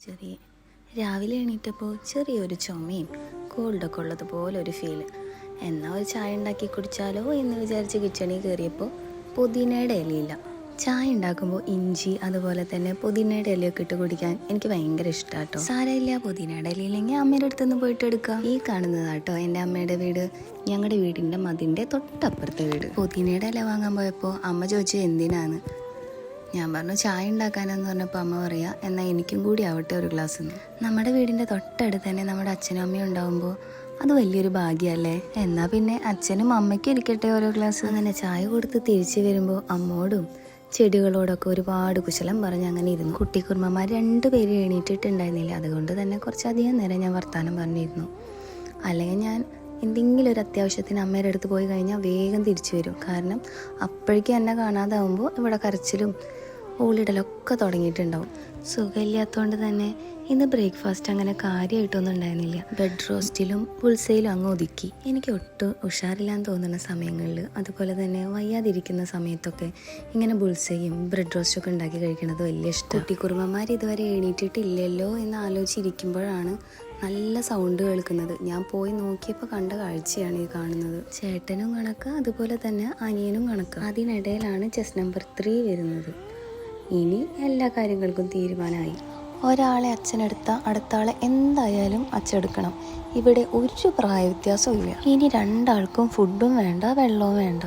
ചെറിയ രാവിലെ എണീറ്റപ്പോൾ ചെറിയൊരു ചുമയും കോൾഡൊക്കെ ഉള്ളതുപോലെ ഒരു ഫീല്. എന്നാൽ ഒരു ചായ ഉണ്ടാക്കി കുടിച്ചാലോ എന്ന് വിചാരിച്ച് കിച്ചണിൽ കയറിയപ്പോൾ പുതിനയുടെ ഇലയില്ല. ചായ ഉണ്ടാക്കുമ്പോൾ ഇഞ്ചി അതുപോലെ തന്നെ പുതിനയുടെ ഇലയൊക്കെ ഇട്ട് കുടിക്കാൻ എനിക്ക് ഭയങ്കര ഇഷ്ടമാട്ടോ. സാരമില്ല, പുതിനയുടെ ഇലയില്ലെങ്കിൽ അമ്മയുടെ അടുത്തുനിന്ന് പോയിട്ട് എടുക്കാം. ഈ കാണുന്നതാട്ടോ എൻ്റെ അമ്മയുടെ വീട്. ഞങ്ങളുടെ വീടിൻ്റെ മതിൻ്റെ തൊട്ടപ്പുറത്തെ വീട്. പുതിനയുടെ ഇല വാങ്ങാൻ പോയപ്പോൾ അമ്മ ചോദിച്ചു എന്തിനാന്ന്. ഞാൻ പറഞ്ഞു ചായ ഉണ്ടാക്കാനെന്ന് പറഞ്ഞപ്പോൾ അമ്മ പറയാ എന്നാൽ എനിക്കും കൂടി ആവട്ടെ ഒരു ഗ്ലാസ് എന്ന്. നമ്മുടെ വീടിൻ്റെ തൊട്ടടുത്ത് തന്നെ നമ്മുടെ അച്ഛനും അമ്മയും ഉണ്ടാകുമ്പോൾ അത് വലിയൊരു ഭാഗ്യമല്ലേ. എന്നാൽ പിന്നെ അച്ഛനും അമ്മയ്ക്കും ഇരിക്കട്ടെ ഓരോ ഗ്ലാസ്. അങ്ങനെ ചായ കൊടുത്ത് തിരിച്ചു വരുമ്പോൾ അമ്മോടും ചെടികളോടൊക്കെ ഒരുപാട് കുശലം പറഞ്ഞ് അങ്ങനെ ഇരുന്നു. കുട്ടിക്കുറുമ്മമാർ 2 പേര് എണീറ്റിട്ടുണ്ടായിരുന്നില്ല. അതുകൊണ്ട് തന്നെ കുറച്ചധികം നേരം ഞാൻ വർത്തമാനം പറഞ്ഞിരുന്നു. അല്ലെങ്കിൽ ഞാൻ എന്തെങ്കിലും ഒരു അത്യാവശ്യത്തിന് അമ്മയുടെ അടുത്ത് പോയി കഴിഞ്ഞാൽ വേഗം തിരിച്ചു വരും. കാരണം അപ്പോഴേക്കും എന്നെ കാണാതാവുമ്പോൾ ഇവിടെ കരച്ചിലും ഓളിടലൊക്കെ തുടങ്ങിയിട്ടുണ്ടാവും. സുഖമില്ലാത്തതുകൊണ്ട് തന്നെ ഇന്ന് ബ്രേക്ക്ഫാസ്റ്റ് അങ്ങനെ കാര്യമായിട്ടൊന്നും ഉണ്ടായിരുന്നില്ല. ബ്രെഡ് റോസ്റ്റിലും പുൾസയിലും അങ്ങ് ഒതുക്കി. എനിക്ക് ഒട്ടും ഉഷാറില്ലാന്ന് തോന്നുന്ന സമയങ്ങളിൽ അതുപോലെ തന്നെ വയ്യാതിരിക്കുന്ന സമയത്തൊക്കെ ഇങ്ങനെ ബുൾസയും ബ്രെഡ് റോസ്റ്റൊക്കെ ഉണ്ടാക്കി കഴിക്കുന്നത് വലിയ ഇഷ്ടം. കുട്ടിക്കുറുമ്മമാർ ഇതുവരെ എണീറ്റിട്ടില്ലല്ലോ എന്ന് ആലോചിച്ചിരിക്കുമ്പോഴാണ് നല്ല സൗണ്ട് കേൾക്കുന്നത്. ഞാൻ പോയി നോക്കിയപ്പോൾ കണ്ട കാഴ്ചയാണ് ഈ കാണുന്നത്. ചേട്ടനും കണക്ക് അതുപോലെ തന്നെ അനിയനും കണക്ക്. അതിനിടയിലാണ് ചെസ് നമ്പർ 3 വരുന്നത്. ഇനി എല്ലാ കാര്യങ്ങൾക്കും തീരുമാനമായി. ഒരാളെ അച്ഛനെടുത്ത അടുത്ത ആളെ എന്തായാലും അച്ഛനെടുക്കണം. ഇവിടെ ഒരു പ്രായ വ്യത്യാസവും ഇല്ല. ഇനി 2 ആൾക്കും ഫുഡും വേണ്ട വെള്ളവും വേണ്ട.